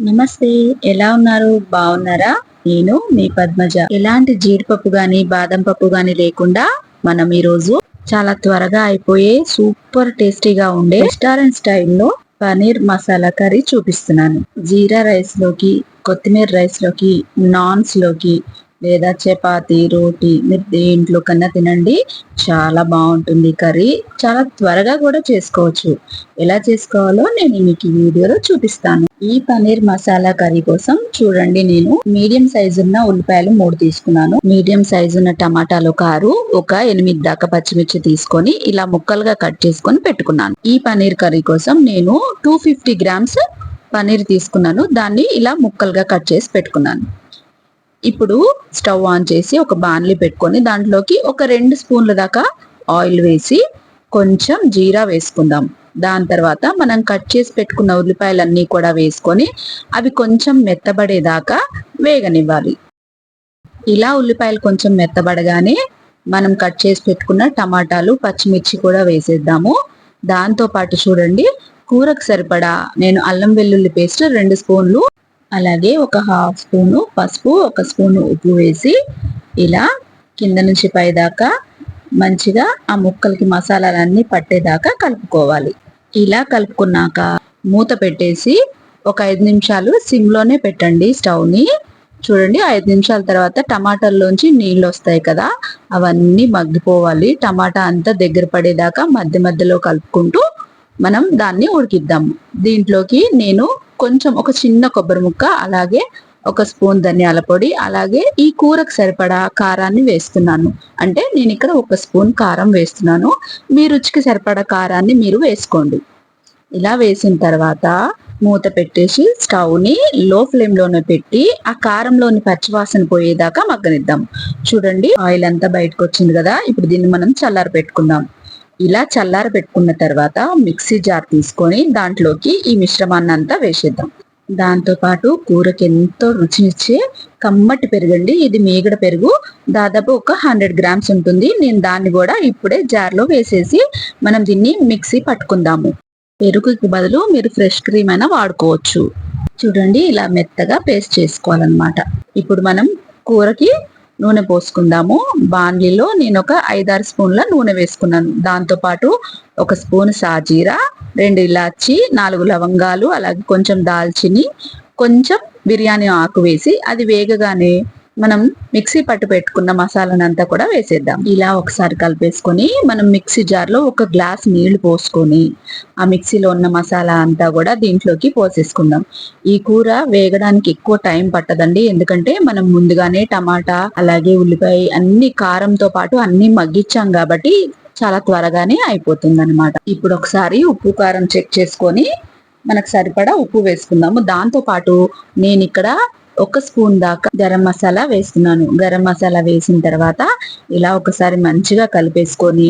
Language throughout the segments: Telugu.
నమస్తే. ఎలా ఉన్నారు? బాగున్నారా? నేను మీ పద్మజ. ఎలాంటి జీడిపప్పు గాని, బాదం పప్పు గాని లేకుండా మనం ఈరోజు చాలా త్వరగా అయిపోయే సూపర్ టేస్టీగా ఉండే రెస్టారెంట్ స్టైల్లో పనీర్ మసాలా కర్రీ చూపిస్తున్నాను. జీరా రైస్ లోకి, కొత్తిమీర రైస్ లోకి, నాన్స్ లోకి లేదా చపాతి, రోటీ మీరు దేంట్లో కన్నా తినండి. చాలా బాగుంటుంది కర్రీ. చాలా త్వరగా కూడా చేసుకోవచ్చు. ఎలా చేసుకోవాలో నేను మీకు ఈ వీడియోలో చూపిస్తాను. ఈ పనీర్ మసాలా కర్రీ కోసం చూడండి, నేను మీడియం సైజు ఉన్న ఉల్లిపాయలు 3 తీసుకున్నాను. మీడియం సైజు ఉన్న టమాటాలు 6, ఒక 8 దాకా పచ్చిమిర్చి తీసుకొని ఇలా ముక్కలుగా కట్ చేసుకొని పెట్టుకున్నాను. ఈ పనీర్ కర్రీ కోసం నేను 250 గ్రామ్స్ పనీర్ తీసుకున్నాను. దాన్ని ఇలా ముక్కలుగా కట్ చేసి పెట్టుకున్నాను. ఇప్పుడు స్టవ్ ఆన్ చేసి ఒక బాణలి పెట్టుకొని దాంట్లోకి ఒక 2 స్పూన్ల దాకా ఆయిల్ వేసి కొంచెం జీరా వేసుకుందాం. దాని తర్వాత మనం కట్ చేసి పెట్టుకున్న ఉల్లిపాయలన్నీ కూడా వేసుకొని అవి కొంచెం మెత్తబడేదాకా వేగనివ్వాలి. ఇలా ఉల్లిపాయలు కొంచెం మెత్తబడగానే మనం కట్ చేసి పెట్టుకున్న టమాటాలు, పచ్చిమిర్చి కూడా వేసేద్దాము. దాంతో పాటు చూడండి, కూరకు సరిపడా నేను అల్లం వెల్లుల్లి పేస్ట్ 2 స్పూన్లు, అలాగే ఒక హాఫ్ స్పూను పసుపు, ఒక స్పూను ఉప్పు వేసి ఇలా కింద నుంచి పై దాకా మంచిగా ఆ ముక్కలకి మసాలాలన్నీ పట్టేదాకా కలుపుకోవాలి. ఇలా కలుపుకున్నాక మూత పెట్టేసి ఒక 5 నిమిషాలు సిమ్లోనే పెట్టండి స్టవ్ని. చూడండి, 5 నిమిషాల తర్వాత టమాటాల్లోంచి నీళ్ళు వస్తాయి కదా, అవన్నీ మగ్గిపోవాలి. టమాటా అంతా దగ్గర పడేదాకా మధ్య మధ్యలో కలుపుకుంటూ మనం దాన్ని ఉడికిద్దాము. దీంట్లోకి నేను కొంచెం ఒక చిన్న కొబ్బరి ముక్క, అలాగే ఒక స్పూన్ ధనియాల పొడి, అలాగే ఈ కూరకు సరిపడా కారాన్ని వేస్తున్నాను. అంటే నేను ఇక్కడ 1 స్పూన్ కారం వేస్తున్నాను. మీ రుచికి సరిపడా కారాన్ని మీరు వేసుకోండి. ఇలా వేసిన తర్వాత మూత పెట్టేసి స్టవ్ని లో ఫ్లేమ్లోనే పెట్టి ఆ కారంలోని పచ్చివాసన పోయేదాకా మగ్గనిద్దాం. చూడండి, ఆయిల్ అంతా బయటకు వచ్చింది కదా. ఇప్పుడు దీన్ని మనం చల్లారి పెట్టుకుందాం. ఇలా చల్లార పెట్టుకున్న తర్వాత మిక్సీ జార్ తీసుకొని దాంట్లోకి ఈ మిశ్రమాన్ని అంతా వేసేద్దాం. దాంతో పాటు కూరకి ఎంతో రుచినిచ్చే కమ్మటి పెరుగండి. ఇది మీగడ పెరుగు, దాదాపు ఒక 100 గ్రామ్స్ ఉంటుంది. నేను దాన్ని కూడా ఇప్పుడే జార్లో వేసేసి మనం దీన్ని మిక్సీ పట్టుకుందాము. పెరుగుకి బదులు మీరు ఫ్రెష్ క్రీమ్ అయినా వాడుకోవచ్చు. చూడండి, ఇలా మెత్తగా పేస్ట్ చేసుకోవాలన్నమాట. ఇప్పుడు మనం కూరకి నూనె పోసుకుందాము. బాండ్లీలో నేను ఒక 5-6 స్పూన్ల నూనె వేసుకున్నాను. దాంతో పాటు ఒక స్పూన్ సాజీరా, 2 ఇలాచి, 4 లవంగాలు, అలాగే కొంచెం దాల్చిని, కొంచెం బిర్యానీ ఆకు వేసి అది వేగగానే మనం మిక్సీ పట్టు పెట్టుకున్న మసాలానంతా కూడా వేసేద్దాం. ఇలా ఒకసారి కలిపేసుకొని మనం మిక్సీ జార్లో ఒక గ్లాస్ నీళ్లు పోసుకొని ఆ మిక్సీలో ఉన్న మసాలా అంతా కూడా దీంట్లోకి పోసేసుకుందాం. ఈ కూర వేగడానికి ఎక్కువ టైం పట్టదండి, ఎందుకంటే మనం ముందుగానే టమాటా అలాగే ఉల్లిపాయ అన్ని కారంతో పాటు అన్ని మగ్గించాం కాబట్టి చాలా త్వరగానే అయిపోతుంది అనమాట. ఇప్పుడు ఒకసారి ఉప్పు కారం చెక్ చేసుకొని మనకు సరిపడా ఉప్పు వేసుకుందాము. దాంతో పాటు నేను ఇక్కడ 1 స్పూన్ దాకా గరం మసాలా వేస్తున్నాను. గరం మసాలా వేసిన తర్వాత ఇలా ఒకసారి మంచిగా కలిపేసుకొని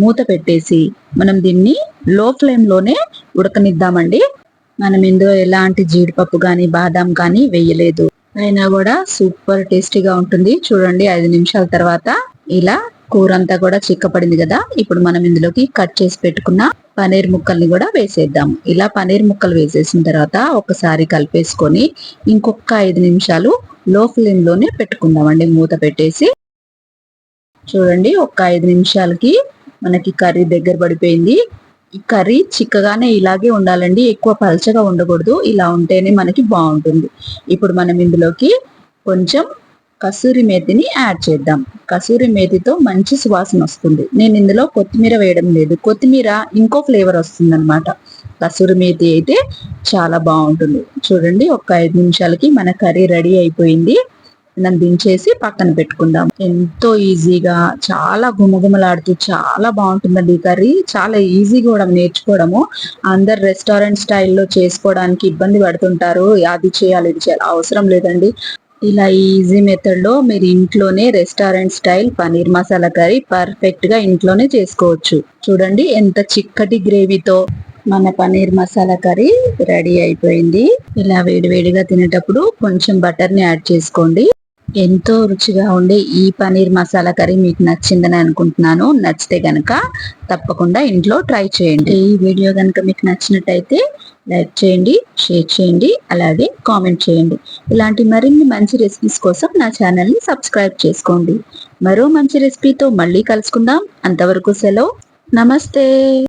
మూత పెట్టేసి మనం దీన్ని లో ఫ్లేమ్లోనే ఉడకనిద్దామండి. మనం ఇందులో ఎలాంటి జీడిపప్పు కానీ బాదాం కానీ వేయలేదు, అయినా కూడా సూపర్ టేస్టీగా ఉంటుంది. చూడండి, 5 నిమిషాల తర్వాత ఇలా కూర అంతా కూడా చిక్కపడింది కదా. ఇప్పుడు మనం ఇందులోకి కట్ చేసి పెట్టుకున్న పనీర్ ముక్కల్ని కూడా వేసేద్దాం. ఇలా పనీర్ ముక్కలు వేసేసిన తర్వాత ఒకసారి కలిపేసుకొని ఇంకొక 5 నిమిషాలు లో ఫ్లేమ్లోనే పెట్టుకుందామండి మూత పెట్టేసి. చూడండి, ఒక 5 నిమిషాలకి మనకి కర్రీ దగ్గర పడిపోయింది. ఈ కర్రీ చిక్కగానే ఇలాగే ఉండాలండి, ఎక్కువ పల్చగా ఉండకూడదు. ఇలా ఉంటేనే మనకి బాగుంటుంది. ఇప్పుడు మనం ఇందులోకి కొంచెం కసూరి మేతిని యాడ్ చేద్దాం. కసూరి మేతితో మంచి సువాసన వస్తుంది. నేను ఇందులో కొత్తిమీర వేయడం లేదు, కొత్తిమీర ఇంకో ఫ్లేవర్ వస్తుంది అనమాట. కసూరి మేతి అయితే చాలా బాగుంటుంది. చూడండి, ఒక 5 నిమిషాలకి మన కర్రీ రెడీ అయిపోయింది. మనం దించేసి పక్కన పెట్టుకుందాం. ఎంతో ఈజీగా చాలా గుమగుమలాడుతూ చాలా బాగుంటుందండి ఈ కర్రీ. చాలా ఈజీ కూడా నేర్చుకోవడము. అందరు రెస్టారెంట్ స్టైల్లో చేసుకోవడానికి ఇబ్బంది పడుతుంటారు, అది చేయాలి ఇది చేయాలి, అవసరం లేదండి. ఇలా ఈజీ మెథడ్లో మీరు ఇంట్లోనే restaurant style paneer masala curry perfect గా ఇంట్లోనే చేసుకోవచ్చు. చూడండి, ఎంత చిక్కటి గ్రేవీతో మన పనీర్ మసాలా కర్రీ రెడీ అయిపోయింది. ఇలా వేడివేడిగా తినేటప్పుడు కొంచెం బటర్ని యాడ్ చేసుకోండి. ఎంతో రుచిగా ఉండే ఈ పన్నీర్ మసాలా కర్రీ మీకు నచ్చిందని అనుకుంటున్నాను. నచ్చితే గనక తప్పకుండా ఇంట్లో ట్రై చేయండి. ఈ వీడియో గనక మీకు నచ్చినట్టయితే లైక్ చేయండి, షేర్ చేయండి, అలాగే కామెంట్ చేయండి. ఇలాంటి మరిన్ని మంచి రెసిపీస్ కోసం నా ఛానల్ని సబ్స్క్రైబ్ చేసుకోండి. మరో మంచి రెసిపీతో మళ్ళీ కలుసుకుందాం. అంతవరకు సెలవు. నమస్తే.